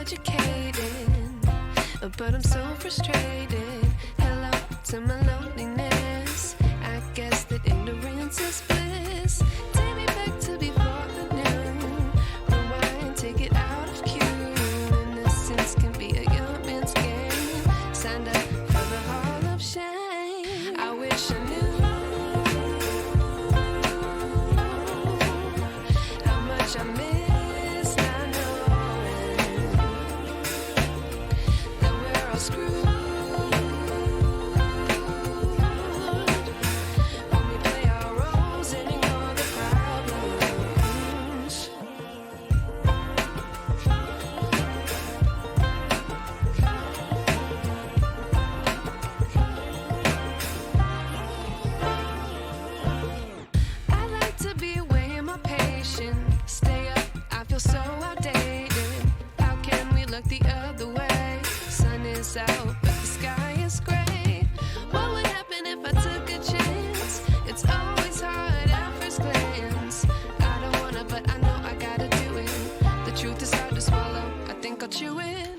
educated, but I'm so frustrated. Hello to my loneliness. I guess that ignorance is bliss. Take me back to before the new. Rewind, take it out of cue. Innocence can be a young man's game. Signed up for the hall of shame. I wish I knew how much I miss not knowing that we're all screwed when we play our roles and ignore the problems. I like to be away in my patience. Stay up, I feel so outdated. How can we look the other way? Sun is out, but the sky is gray. What would happen if I took a chance? It's always hard at first glance. I don't wanna, but I know I gotta do it. The truth is hard to swallow, I think I'll chew it.